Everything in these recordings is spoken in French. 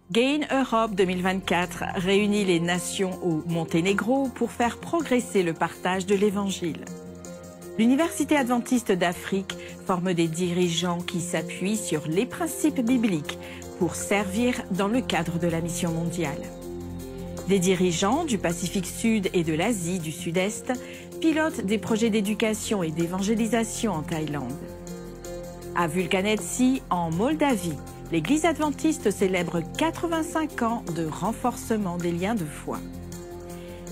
Gain Europe 2024 réunit les nations au Monténégro pour faire progresser le partage de l'Évangile. L'Université adventiste d'Afrique forme des dirigeants qui s'appuient sur les principes bibliques pour servir dans le cadre de la mission mondiale. Des dirigeants du Pacifique Sud et de l'Asie du Sud-Est pilotent des projets d'éducation et d'évangélisation en Thaïlande. À Vulcanetsy, en Moldavie, l'Église adventiste célèbre 85 ans de renforcement des liens de foi.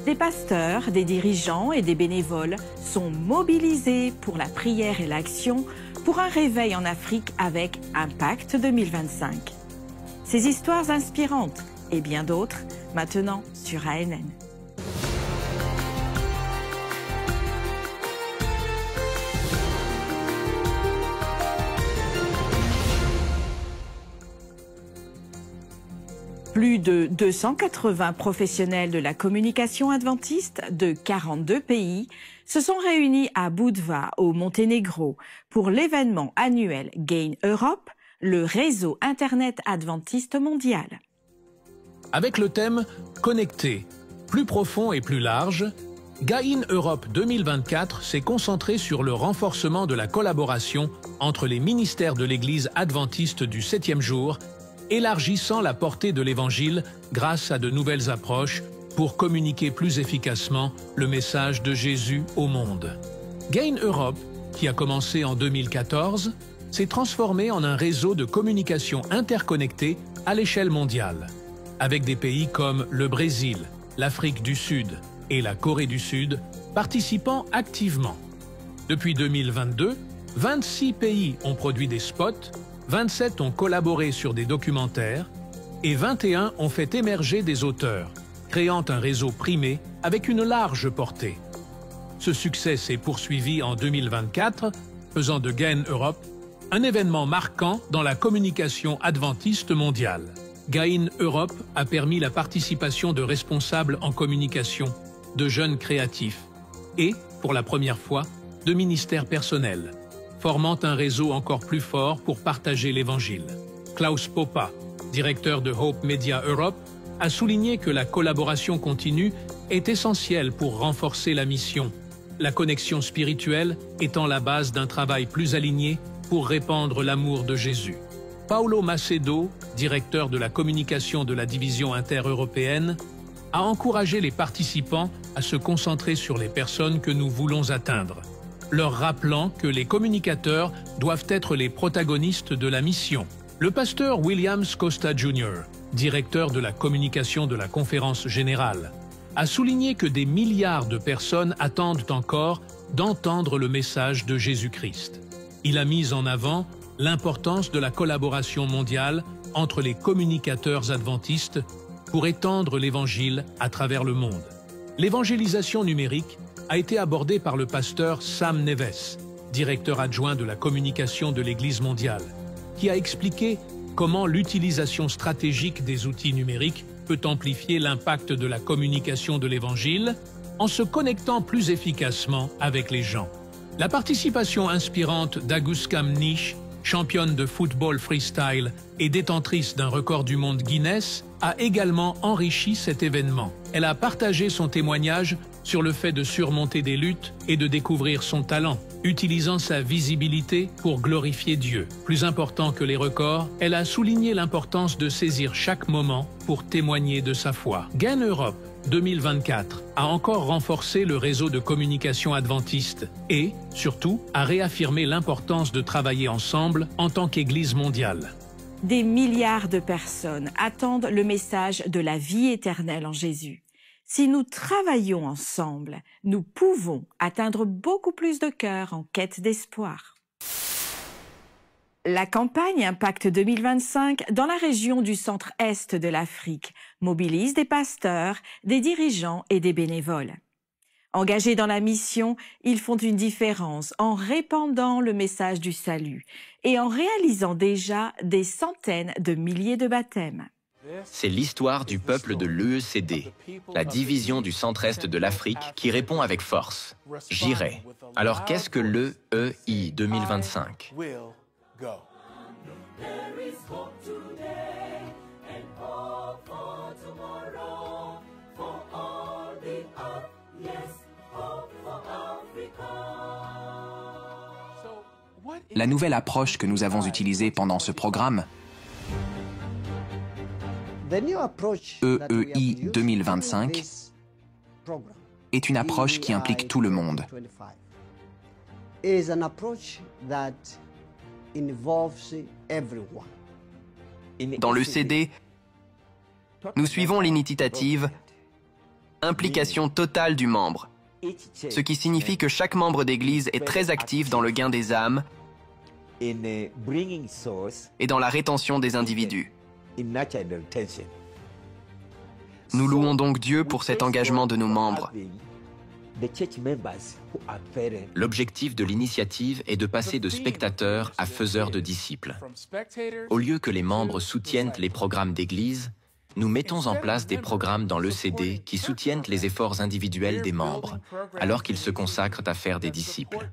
Des pasteurs, des dirigeants et des bénévoles sont mobilisés pour la prière et l'action pour un réveil en Afrique avec Impact 2025. Ces histoires inspirantes et bien d'autres, maintenant sur ANN. Plus de 280 professionnels de la communication adventiste de 42 pays se sont réunis à Budva, au Monténégro, pour l'événement annuel Gain Europe, le réseau Internet adventiste mondial. Avec le thème « Connecté, plus profond et plus large », Gain Europe 2024 s'est concentré sur le renforcement de la collaboration entre les ministères de l'Église adventiste du 7e jour, élargissant la portée de l'Évangile grâce à de nouvelles approches pour communiquer plus efficacement le message de Jésus au monde. Gain Europe, qui a commencé en 2014, s'est transformé en un réseau de communication interconnecté à l'échelle mondiale, avec des pays comme le Brésil, l'Afrique du Sud et la Corée du Sud participant activement. Depuis 2022, 26 pays ont produit des spots, 27 ont collaboré sur des documentaires et 21 ont fait émerger des auteurs, créant un réseau primé avec une large portée. Ce succès s'est poursuivi en 2024, faisant de Gain Europe un événement marquant dans la communication adventiste mondiale. Gain Europe a permis la participation de responsables en communication, de jeunes créatifs et, pour la première fois, de ministères personnels, formant un réseau encore plus fort pour partager l'Évangile. Klaus Popa, directeur de Hope Media Europe, a souligné que la collaboration continue est essentielle pour renforcer la mission, la connexion spirituelle étant la base d'un travail plus aligné pour répandre l'amour de Jésus. Paolo Macedo, directeur de la communication de la division intereuropéenne, a encouragé les participants à se concentrer sur les personnes que nous voulons atteindre, leur rappelant que les communicateurs doivent être les protagonistes de la mission. Le pasteur Williams Costa Jr., directeur de la communication de la Conférence générale, a souligné que des milliards de personnes attendent encore d'entendre le message de Jésus-Christ. Il a mis en avant l'importance de la collaboration mondiale entre les communicateurs adventistes pour étendre l'Évangile à travers le monde. L'évangélisation numérique a été abordée par le pasteur Sam Neves, directeur adjoint de la communication de l'Église mondiale, qui a expliqué comment l'utilisation stratégique des outils numériques peut amplifier l'impact de la communication de l'Évangile en se connectant plus efficacement avec les gens. La participation inspirante d'Aguska Mnich, championne de football freestyle et détentrice d'un record du monde Guinness, a également enrichi cet événement. Elle a partagé son témoignage sur le fait de surmonter des luttes et de découvrir son talent, utilisant sa visibilité pour glorifier Dieu. Plus important que les records, elle a souligné l'importance de saisir chaque moment pour témoigner de sa foi. Gain Europe 2024 a encore renforcé le réseau de communication adventiste et, surtout, a réaffirmé l'importance de travailler ensemble en tant qu'Église mondiale. Des milliards de personnes attendent le message de la vie éternelle en Jésus. Si nous travaillons ensemble, nous pouvons atteindre beaucoup plus de cœurs en quête d'espoir. La campagne Impact 2025 dans la région du centre-est de l'Afrique mobilise des pasteurs, des dirigeants et des bénévoles. Engagés dans la mission, ils font une différence en répandant le message du salut et en réalisant déjà des centaines de milliers de baptêmes. C'est l'histoire du peuple de l'EECD, la division du centre-est de l'Afrique qui répond avec force. J'irai. Alors qu'est-ce que l'EEI 2025 ? There is hope today and all La nouvelle approche que nous avons utilisée pendant ce programme, EEI 2025, est une approche qui implique tout le monde. Dans le CD, nous suivons l'initiative « Implication totale du membre », ce qui signifie que chaque membre d'Église est très actif dans le gain des âmes et dans la rétention des individus. Nous louons donc Dieu pour cet engagement de nos membres. L'objectif de l'initiative est de passer de spectateurs à faiseurs de disciples. Au lieu que les membres soutiennent les programmes d'Église, nous mettons en place des programmes dans l'ECD qui soutiennent les efforts individuels des membres, alors qu'ils se consacrent à faire des disciples.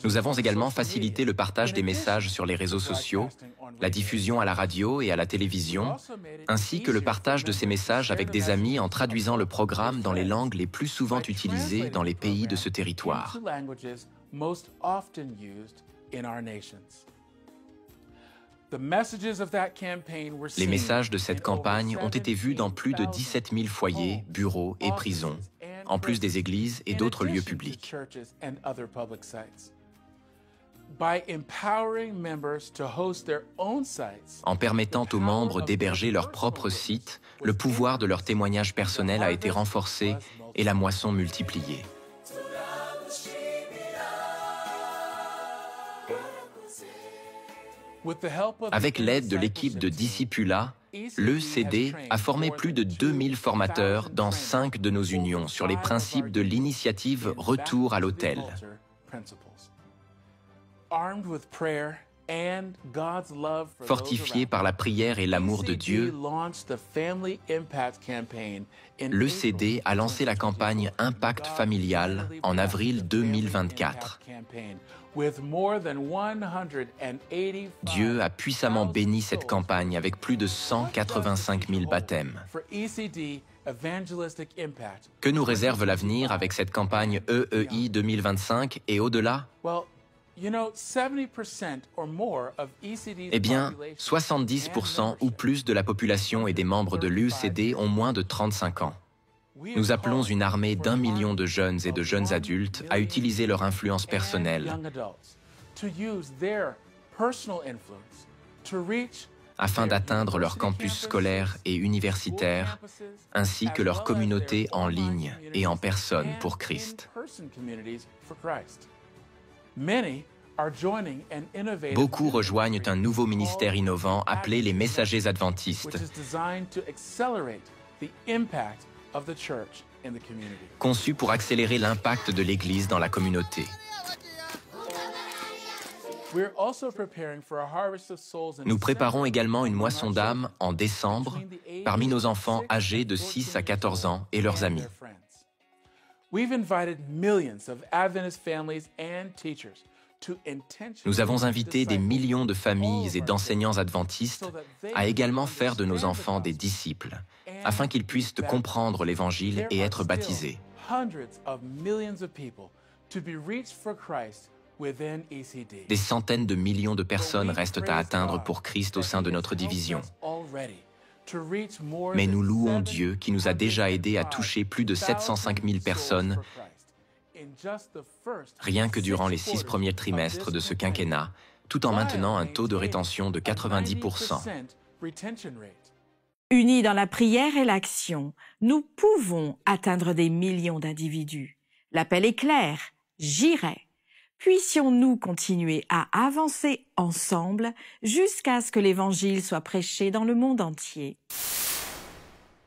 Nous avons également facilité le partage des messages sur les réseaux sociaux, la diffusion à la radio et à la télévision, ainsi que le partage de ces messages avec des amis en traduisant le programme dans les langues les plus souvent utilisées dans les pays de ce territoire. Les messages de cette campagne ont été vus dans plus de 17 000 foyers, bureaux et prisons, en plus des églises et d'autres lieux publics. En permettant aux membres d'héberger leur propre site, le pouvoir de leur témoignage personnel a été renforcé et la moisson multipliée. Avec l'aide de l'équipe de Discipula, l'ECD a formé plus de 2000 formateurs dans 5 de nos unions sur les principes de l'initiative Retour à l'autel. Fortifié par la prière et l'amour de Dieu, l'ECD a lancé la campagne Impact familial en avril 2024. Dieu a puissamment béni cette campagne avec plus de 185 000 baptêmes. Que nous réserve l'avenir avec cette campagne EEI 2025 et au-delà? Eh bien, 70% ou plus de la population et des membres de l'ECD ont moins de 35 ans. Nous appelons une armée d'1 million de jeunes et de jeunes adultes à utiliser leur influence personnelle afin d'atteindre leur campus scolaire et universitaire, ainsi que leur communauté en ligne et en personne pour Christ. Beaucoup rejoignent un nouveau ministère innovant appelé les Messagers Adventistes, conçu pour accélérer l'impact de l'Église dans la communauté. Nous préparons également une moisson d'âmes en décembre parmi nos enfants âgés de 6 à 14 ans et leurs amis. Nous avons invité des millions de familles et d'enseignants adventistes à également faire de nos enfants des disciples, afin qu'ils puissent comprendre l'Évangile et être baptisés. Des centaines de millions de personnes restent à atteindre pour Christ au sein de notre division. Mais nous louons Dieu qui nous a déjà aidés à toucher plus de 705 000 personnes rien que durant les 6 premiers trimestres de ce quinquennat, tout en maintenant un taux de rétention de 90%. Unis dans la prière et l'action, nous pouvons atteindre des millions d'individus. L'appel est clair, j'irai. Puissions-nous continuer à avancer ensemble jusqu'à ce que l'Évangile soit prêché dans le monde entier.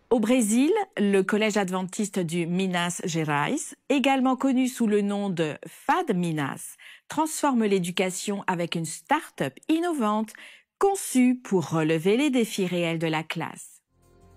Au Brésil, le collège adventiste du Minas Gerais, également connu sous le nom de FAD Minas, transforme l'éducation avec une start-up innovante conçue pour relever les défis réels de la classe.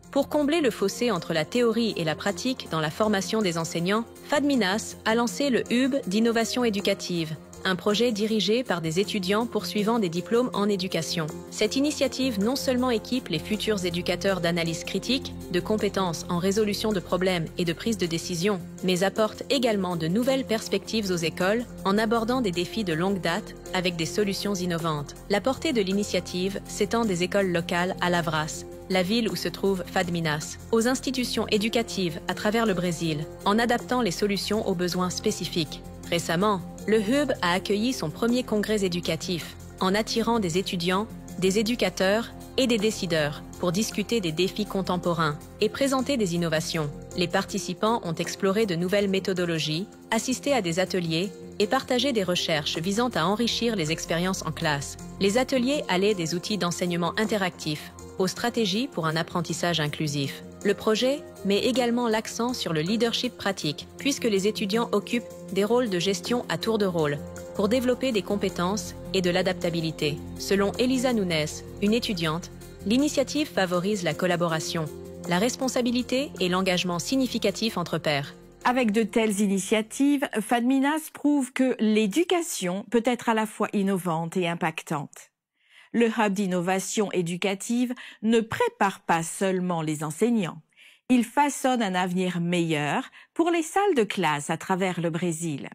Pour combler le fossé entre la théorie et la pratique dans la formation des enseignants, FAD Minas a lancé le Hub d'innovation éducative, un projet dirigé par des étudiants poursuivant des diplômes en éducation. Cette initiative non seulement équipe les futurs éducateurs d'analyse critique, de compétences en résolution de problèmes et de prise de décision, mais apporte également de nouvelles perspectives aux écoles en abordant des défis de longue date avec des solutions innovantes. La portée de l'initiative s'étend des écoles locales à Lavras, la ville où se trouve Fadminas, aux institutions éducatives à travers le Brésil, en adaptant les solutions aux besoins spécifiques. Récemment, le Hub a accueilli son premier congrès éducatif, en attirant des étudiants, des éducateurs et des décideurs pour discuter des défis contemporains et présenter des innovations. Les participants ont exploré de nouvelles méthodologies, assisté à des ateliers et partagé des recherches visant à enrichir les expériences en classe. Les ateliers allaient des outils d'enseignement interactifs aux stratégies pour un apprentissage inclusif. Le projet met également l'accent sur le leadership pratique, puisque les étudiants occupent des rôles de gestion à tour de rôle, pour développer des compétences et de l'adaptabilité. Selon Elisa Nunes, une étudiante, l'initiative favorise la collaboration, la responsabilité et l'engagement significatif entre pairs. Avec de telles initiatives, Fadminas prouve que l'éducation peut être à la fois innovante et impactante. Le Hub d'innovation éducative ne prépare pas seulement les enseignants. Il façonne un avenir meilleur pour les salles de classe à travers le Brésil.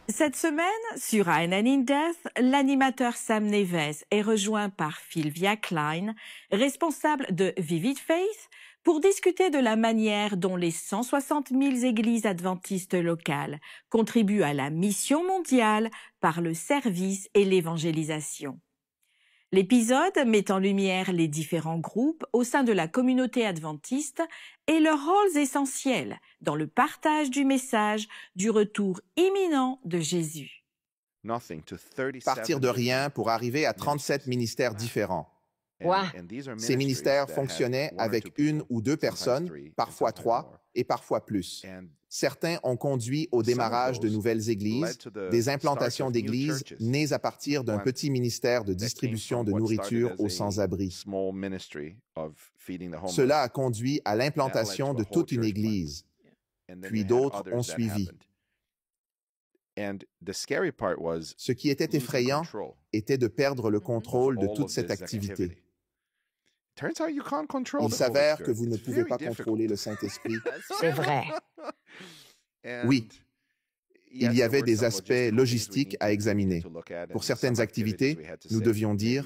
Cette semaine, sur ANN in Depth, l'animateur Sam Neves est rejoint par Sylvia Klein, responsable de Vivid Faith, pour discuter de la manière dont les 160 000 églises adventistes locales contribuent à la mission mondiale par le service et l'évangélisation. L'épisode met en lumière les différents groupes au sein de la communauté adventiste et leurs rôles essentiels dans le partage du message du retour imminent de Jésus. Partir de rien pour arriver à 37 ministères différents. Wow. Ces ministères fonctionnaient avec une ou deux personnes, parfois trois et parfois plus. Certains ont conduit au démarrage de nouvelles églises, des implantations d'églises nées à partir d'un petit ministère de distribution de nourriture aux sans-abri. Cela a conduit à l'implantation de toute une église, puis d'autres ont suivi. Ce qui était effrayant était de perdre le contrôle de toute cette activité. Il s'avère que vous ne pouvez pas contrôler le Saint-Esprit. C'est vrai. Oui, il y avait des aspects logistiques à examiner. Pour certaines activités, nous devions dire,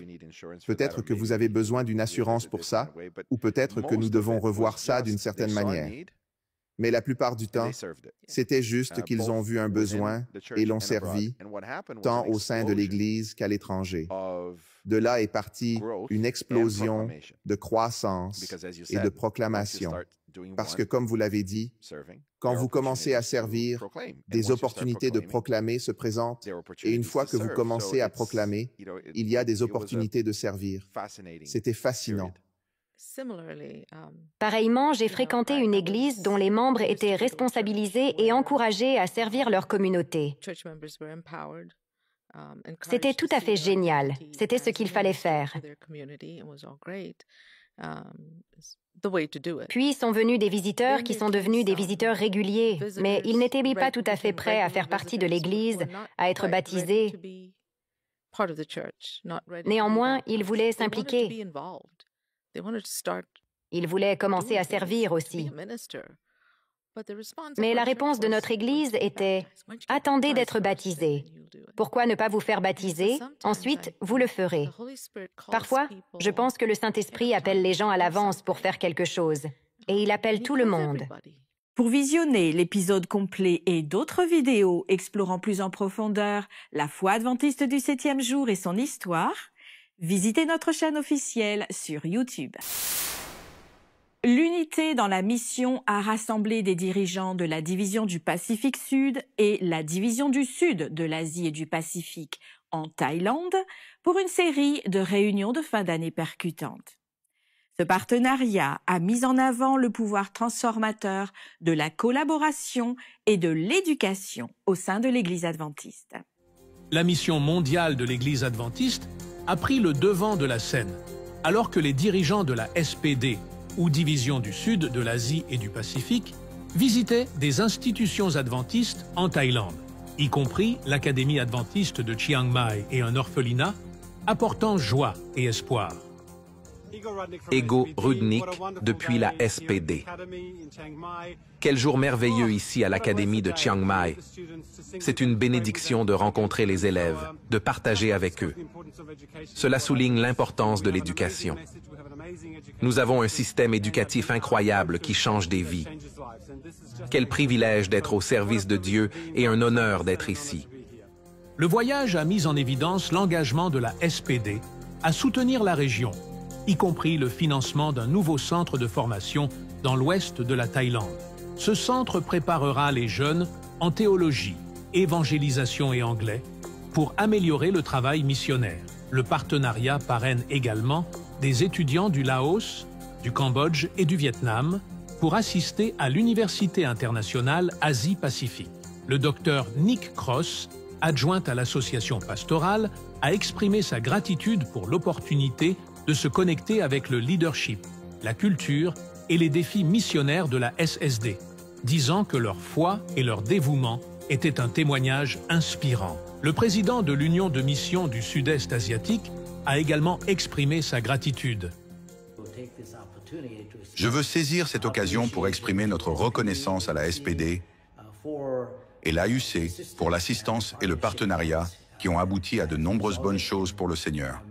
peut-être que vous avez besoin d'une assurance pour ça, ou peut-être que nous devons revoir ça d'une certaine manière. Mais la plupart du temps, c'était juste qu'ils ont vu un besoin et l'ont servi, tant au sein de l'Église qu'à l'étranger. De là est partie une explosion de croissance et de proclamation. Parce que, comme vous l'avez dit, quand vous commencez à servir, des opportunités de proclamer se présentent. Et une fois que vous commencez à proclamer, il y a des opportunités de servir. C'était fascinant. Pareillement, j'ai fréquenté une église dont les membres étaient responsabilisés et encouragés à servir leur communauté. C'était tout à fait génial. C'était ce qu'il fallait faire. Puis sont venus des visiteurs qui sont devenus des visiteurs réguliers, mais ils n'étaient pas tout à fait prêts à faire partie de l'Église, à être baptisés. Néanmoins, ils voulaient s'impliquer. Ils voulaient commencer à servir aussi. Mais la réponse de notre Église était « Attendez d'être baptisés. Pourquoi ne pas vous faire baptiser? Ensuite, vous le ferez. » Parfois, je pense que le Saint-Esprit appelle les gens à l'avance pour faire quelque chose. Et il appelle tout le monde. Pour visionner l'épisode complet et d'autres vidéos explorant plus en profondeur la foi adventiste du 7e jour et son histoire, visitez notre chaîne officielle sur YouTube. L'unité dans la mission a rassemblé des dirigeants de la division du Pacifique Sud et la division du Sud de l'Asie et du Pacifique en Thaïlande pour une série de réunions de fin d'année percutantes. Ce partenariat a mis en avant le pouvoir transformateur de la collaboration et de l'éducation au sein de l'Église adventiste. La mission mondiale de l'Église adventiste a pris le devant de la scène, alors que les dirigeants de la SPD, ou Division du Sud de l'Asie et du Pacifique, visitaient des institutions adventistes en Thaïlande. y compris l'Académie adventiste de Chiang Mai et un orphelinat, apportant joie et espoir. Ego Rudnik, depuis la SPD. Quel jour merveilleux ici à l'Académie de Chiang Mai. C'est une bénédiction de rencontrer les élèves, de partager avec eux. Cela souligne l'importance de l'éducation. Nous avons un système éducatif incroyable qui change des vies. Quel privilège d'être au service de Dieu et un honneur d'être ici. Le voyage a mis en évidence l'engagement de la SPD à soutenir la région, y compris le financement d'un nouveau centre de formation dans l'ouest de la Thaïlande. Ce centre préparera les jeunes en théologie, évangélisation et anglais pour améliorer le travail missionnaire. Le partenariat parraine également des étudiants du Laos, du Cambodge et du Vietnam pour assister à l'Université internationale Asie-Pacifique. Le docteur Nick Cross, adjoint à l'association pastorale, a exprimé sa gratitude pour l'opportunité de se connecter avec le leadership, la culture et les défis missionnaires de la SSD, disant que leur foi et leur dévouement étaient un témoignage inspirant. Le président de l'Union de mission du Sud-Est asiatique a également exprimé sa gratitude. Je veux saisir cette occasion pour exprimer notre reconnaissance à la SPD et l'AUC pour l'assistance et le partenariat qui ont abouti à de nombreuses bonnes choses pour le Seigneur.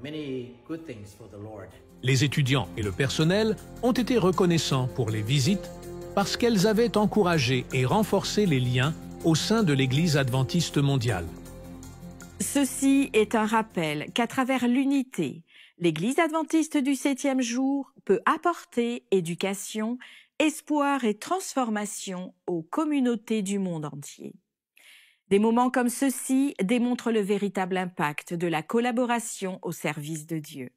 Les étudiants et le personnel ont été reconnaissants pour les visites parce qu'elles avaient encouragé et renforcé les liens au sein de l'Église adventiste mondiale. Ceci est un rappel qu'à travers l'unité, l'Église adventiste du 7e jour peut apporter éducation, espoir et transformation aux communautés du monde entier. Des moments comme ceux-ci démontrent le véritable impact de la collaboration au service de Dieu.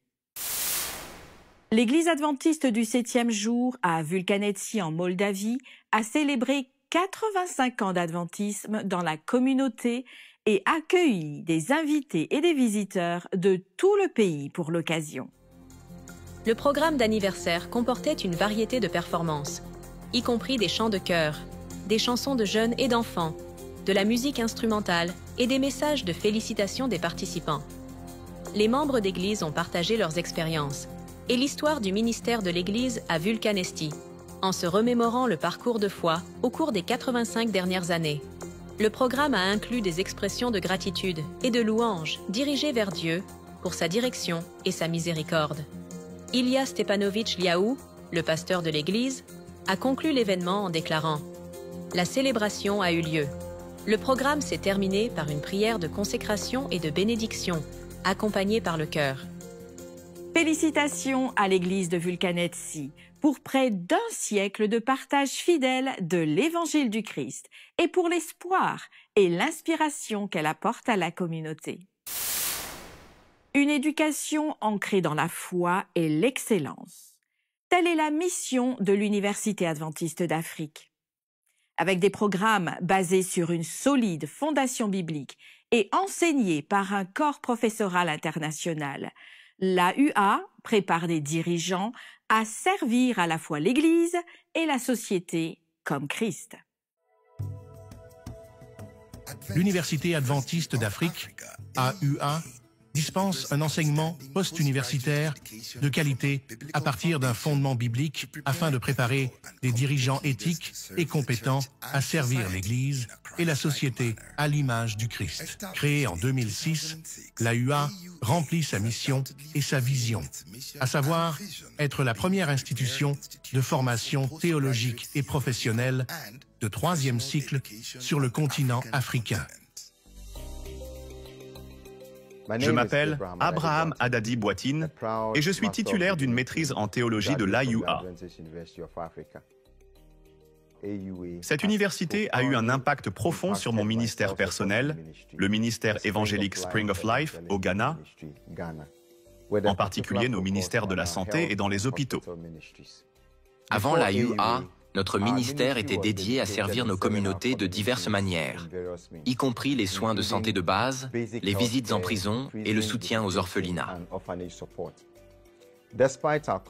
L'Église adventiste du 7e jour à Vulcanetsy en Moldavie a célébré 85 ans d'adventisme dans la communauté et accueilli des invités et des visiteurs de tout le pays pour l'occasion. Le programme d'anniversaire comportait une variété de performances, y compris des chants de chœur, des chansons de jeunes et d'enfants, de la musique instrumentale et des messages de félicitations des participants. Les membres d'Église ont partagé leurs expériences et l'histoire du ministère de l'Église à Vulcanetsy, en se remémorant le parcours de foi au cours des 85 dernières années. Le programme a inclus des expressions de gratitude et de louanges dirigées vers Dieu pour sa direction et sa miséricorde. Ilya Stepanovitch Liaou, le pasteur de l'Église, a conclu l'événement en déclarant « La célébration a eu lieu. Le programme s'est terminé par une prière de consécration et de bénédiction, accompagnée par le chœur. » Félicitations à l'Église de Vulcanetsy pour près d'un siècle de partage fidèle de l'Évangile du Christ et pour l'espoir et l'inspiration qu'elle apporte à la communauté. Une éducation ancrée dans la foi et l'excellence. Telle est la mission de l'Université adventiste d'Afrique. Avec des programmes basés sur une solide fondation biblique et enseignés par un corps professoral international, l'AUA prépare des dirigeants à servir à la fois l'Église et la société comme Christ. L'Université adventiste d'Afrique, AUA, dispense un enseignement post-universitaire de qualité à partir d'un fondement biblique afin de préparer des dirigeants éthiques et compétents à servir l'Église et la société à l'image du Christ. Créée en 2006, l'AUA remplit sa mission et sa vision, à savoir être la première institution de formation théologique et professionnelle de 3e cycle sur le continent africain. Je m'appelle Abraham Adadi Boitine et je suis titulaire d'une maîtrise en théologie de l'AUA. Cette université a eu un impact profond sur mon ministère personnel, le ministère évangélique Spring of Life au Ghana, en particulier nos ministères de la santé et dans les hôpitaux. Avant l'AUA, notre ministère était dédié à servir nos communautés de diverses manières, y compris les soins de santé de base, les visites en prison et le soutien aux orphelinats.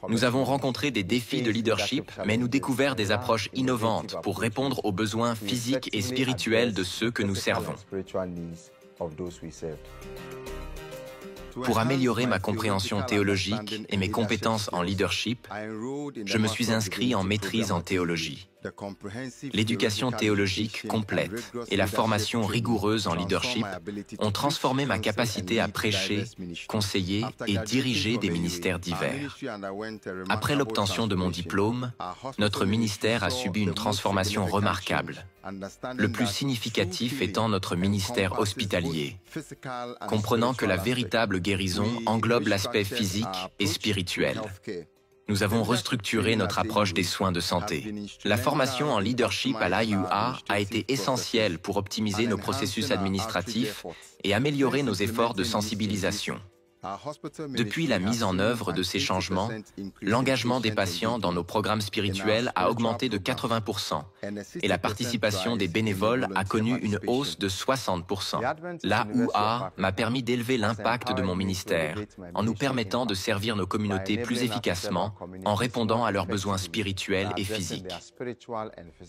Nous avons rencontré des défis de leadership, mais nous découvert des approches innovantes pour répondre aux besoins physiques et spirituels de ceux que nous servons. Pour améliorer ma compréhension théologique et mes compétences en leadership, je me suis inscrit en maîtrise en théologie. L'éducation théologique complète et la formation rigoureuse en leadership ont transformé ma capacité à prêcher, conseiller et diriger des ministères divers. Après l'obtention de mon diplôme, notre ministère a subi une transformation remarquable, le plus significatif étant notre ministère hospitalier, comprenant que la véritable guérison englobe l'aspect physique et spirituel. Nous avons restructuré notre approche des soins de santé. La formation en leadership à l'AUA a été essentielle pour optimiser nos processus administratifs et améliorer nos efforts de sensibilisation. Depuis la mise en œuvre de ces changements, l'engagement des patients dans nos programmes spirituels a augmenté de 80% et la participation des bénévoles a connu une hausse de 60%. L'AUA m'a permis d'élever l'impact de mon ministère en nous permettant de servir nos communautés plus efficacement en répondant à leurs besoins spirituels et physiques.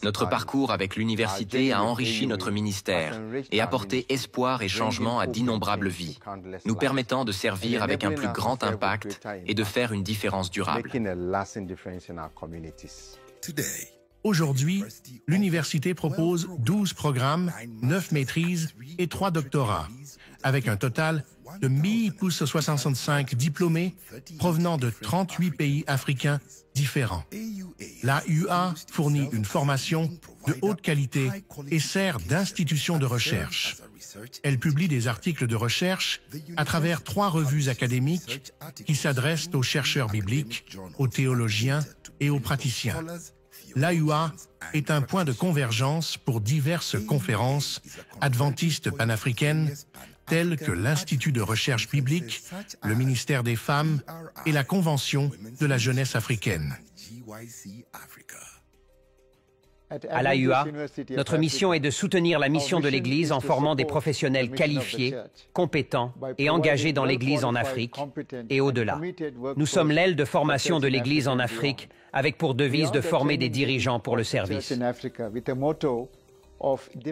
Notre parcours avec l'université a enrichi notre ministère et apporté espoir et changement à d'innombrables vies, nous permettant de servir avec un plus grand impact et de faire une différence durable. Aujourd'hui, l'université propose 12 programmes, 9 maîtrises et 3 doctorats, avec un total de 1065 diplômés provenant de 38 pays africains différents. L'AUA fournit une formation de haute qualité et sert d'institution de recherche. Elle publie des articles de recherche à travers 3 revues académiques qui s'adressent aux chercheurs bibliques, aux théologiens et aux praticiens. L'AUA est un point de convergence pour diverses conférences adventistes panafricaines telles que l'Institut de recherche biblique, le ministère des Femmes et la Convention de la jeunesse africaine. À l'AUA, notre mission est de soutenir la mission de l'Église en formant des professionnels qualifiés, compétents et engagés dans l'Église en Afrique et au-delà. Nous sommes l'aile de formation de l'Église en Afrique avec pour devise de former des dirigeants pour le service.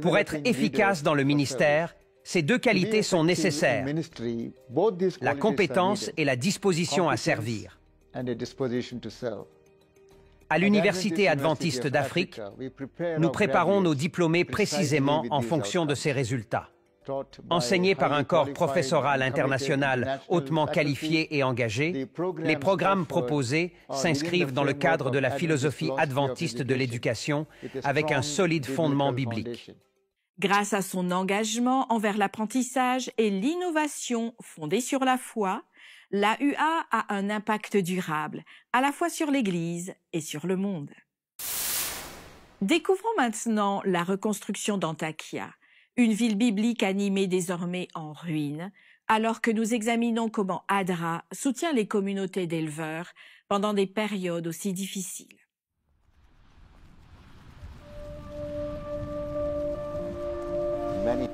Pour être efficace dans le ministère, ces 2 qualités sont nécessaires, la compétence et la disposition à servir. À l'Université adventiste d'Afrique, nous préparons nos diplômés précisément en fonction de ces résultats. Enseignés par un corps professoral international hautement qualifié et engagé, les programmes proposés s'inscrivent dans le cadre de la philosophie adventiste de l'éducation avec un solide fondement biblique. Grâce à son engagement envers l'apprentissage et l'innovation fondée sur la foi, l'AUA a un impact durable, à la fois sur l'Église et sur le monde. Découvrons maintenant la reconstruction d'Antakya, une ville biblique animée désormais en ruine, alors que nous examinons comment ADRA soutient les communautés d'éleveurs pendant des périodes aussi difficiles.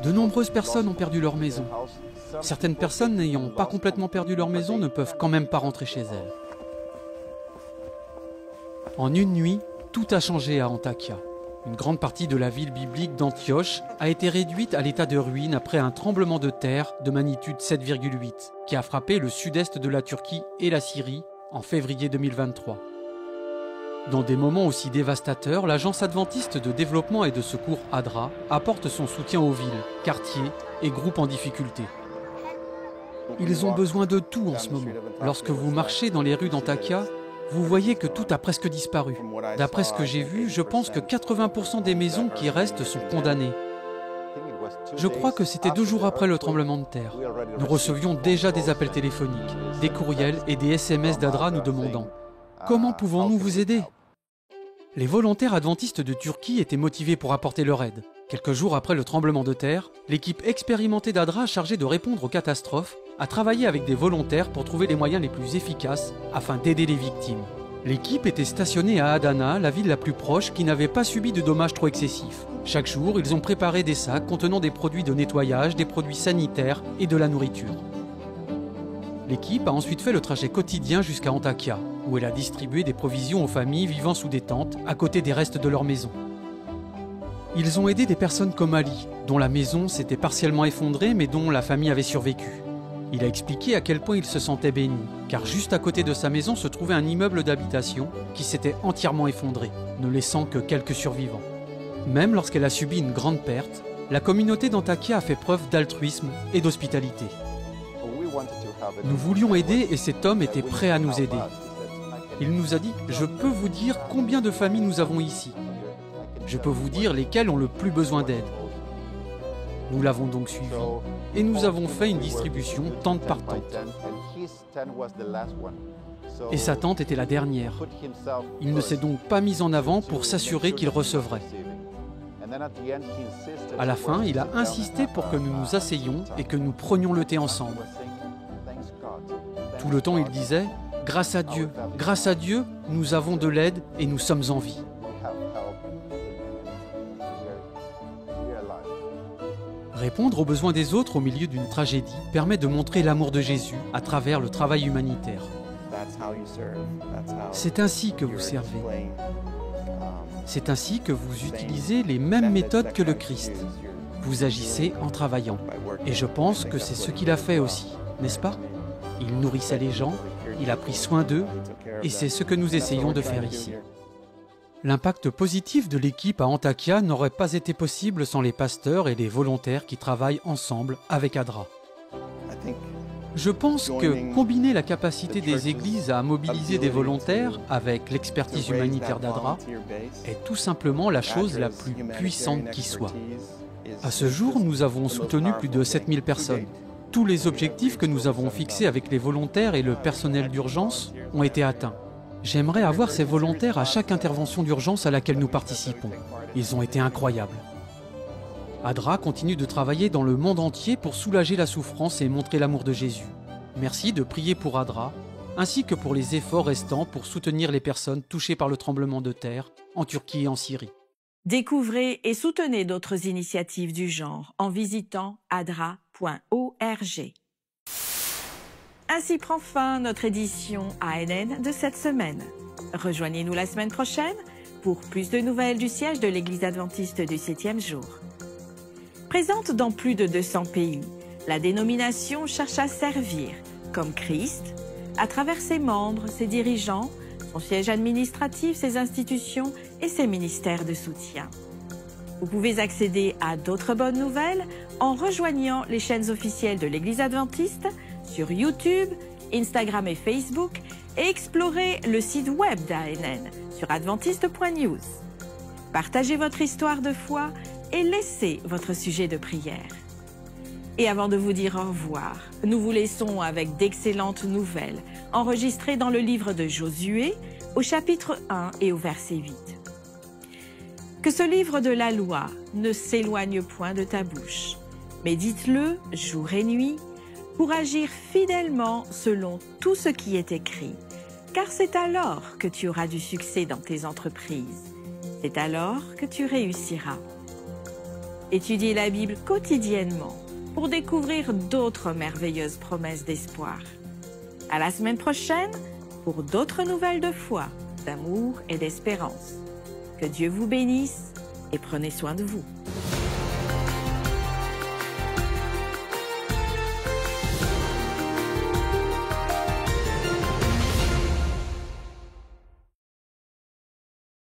De nombreuses personnes ont perdu leur maison. Certaines personnes n'ayant pas complètement perdu leur maison ne peuvent quand même pas rentrer chez elles. En une nuit, tout a changé à Antakya. Une grande partie de la ville biblique d'Antioche a été réduite à l'état de ruine après un tremblement de terre de magnitude 7,8 qui a frappé le sud-est de la Turquie et la Syrie en février 2023. Dans des moments aussi dévastateurs, l'Agence adventiste de développement et de secours ADRA apporte son soutien aux villes, quartiers et groupes en difficulté. Ils ont besoin de tout en ce moment. Lorsque vous marchez dans les rues d'Antakya, vous voyez que tout a presque disparu. D'après ce que j'ai vu, je pense que 80% des maisons qui restent sont condamnées. Je crois que c'était 2 jours après le tremblement de terre. Nous recevions déjà des appels téléphoniques, des courriels et des SMS d'ADRA nous demandant « Comment pouvons-nous vous aider ?» Les volontaires adventistes de Turquie étaient motivés pour apporter leur aide. Quelques jours après le tremblement de terre, l'équipe expérimentée d'ADRA chargée de répondre aux catastrophes a travaillé avec des volontaires pour trouver les moyens les plus efficaces afin d'aider les victimes. L'équipe était stationnée à Adana, la ville la plus proche qui n'avait pas subi de dommages trop excessifs. Chaque jour, ils ont préparé des sacs contenant des produits de nettoyage, des produits sanitaires et de la nourriture. L'équipe a ensuite fait le trajet quotidien jusqu'à Antakya, où elle a distribué des provisions aux familles vivant sous des tentes, à côté des restes de leur maison. Ils ont aidé des personnes comme Ali, dont la maison s'était partiellement effondrée mais dont la famille avait survécu. Il a expliqué à quel point il se sentait béni, car juste à côté de sa maison se trouvait un immeuble d'habitation qui s'était entièrement effondré, ne laissant que quelques survivants. Même lorsqu'elle a subi une grande perte, la communauté d'Antakya a fait preuve d'altruisme et d'hospitalité. Nous voulions aider et cet homme était prêt à nous aider. Il nous a dit « Je peux vous dire combien de familles nous avons ici. Je peux vous dire lesquelles ont le plus besoin d'aide. » Nous l'avons donc suivi et nous avons fait une distribution tente par tente. Et sa tente était la dernière. Il ne s'est donc pas mis en avant pour s'assurer qu'il recevrait. À la fin, il a insisté pour que nous nous asseyions et que nous prenions le thé ensemble. Tout le temps, il disait « Grâce à Dieu, nous avons de l'aide et nous sommes en vie. » Répondre aux besoins des autres au milieu d'une tragédie permet de montrer l'amour de Jésus à travers le travail humanitaire. C'est ainsi que vous servez. C'est ainsi que vous utilisez les mêmes méthodes que le Christ. Vous agissez en travaillant. Et je pense que c'est ce qu'il a fait aussi, n'est-ce pas? Il nourrissait les gens, il a pris soin d'eux, et c'est ce que nous essayons de faire ici. L'impact positif de l'équipe à Antakya n'aurait pas été possible sans les pasteurs et les volontaires qui travaillent ensemble avec ADRA. Je pense que combiner la capacité des églises à mobiliser des volontaires avec l'expertise humanitaire d'ADRA est tout simplement la chose la plus puissante qui soit. À ce jour, nous avons soutenu plus de 7000 personnes. Tous les objectifs que nous avons fixés avec les volontaires et le personnel d'urgence ont été atteints. J'aimerais avoir ces volontaires à chaque intervention d'urgence à laquelle nous participons. Ils ont été incroyables. ADRA continue de travailler dans le monde entier pour soulager la souffrance et montrer l'amour de Jésus. Merci de prier pour ADRA, ainsi que pour les efforts restants pour soutenir les personnes touchées par le tremblement de terre en Turquie et en Syrie. Découvrez et soutenez d'autres initiatives du genre en visitant adra.org. Ainsi prend fin notre édition ANN de cette semaine. Rejoignez-nous la semaine prochaine pour plus de nouvelles du siège de l'Église adventiste du 7e jour. Présente dans plus de 200 pays, la dénomination cherche à servir, comme Christ, à travers ses membres, ses dirigeants, son siège administratif, ses institutions et ses ministères de soutien. Vous pouvez accéder à d'autres bonnes nouvelles en rejoignant les chaînes officielles de l'Église adventiste sur YouTube, Instagram et Facebook et explorer le site web d'ANN sur adventiste.news. Partagez votre histoire de foi et laissez votre sujet de prière. Et avant de vous dire au revoir, nous vous laissons avec d'excellentes nouvelles enregistrées dans le livre de Josué au chapitre 1 et au verset 8. Que ce livre de la loi ne s'éloigne point de ta bouche. Médite-le jour et nuit pour agir fidèlement selon tout ce qui est écrit, car c'est alors que tu auras du succès dans tes entreprises. C'est alors que tu réussiras. Étudiez la Bible quotidiennement pour découvrir d'autres merveilleuses promesses d'espoir. À la semaine prochaine pour d'autres nouvelles de foi, d'amour et d'espérance. Que Dieu vous bénisse et prenez soin de vous.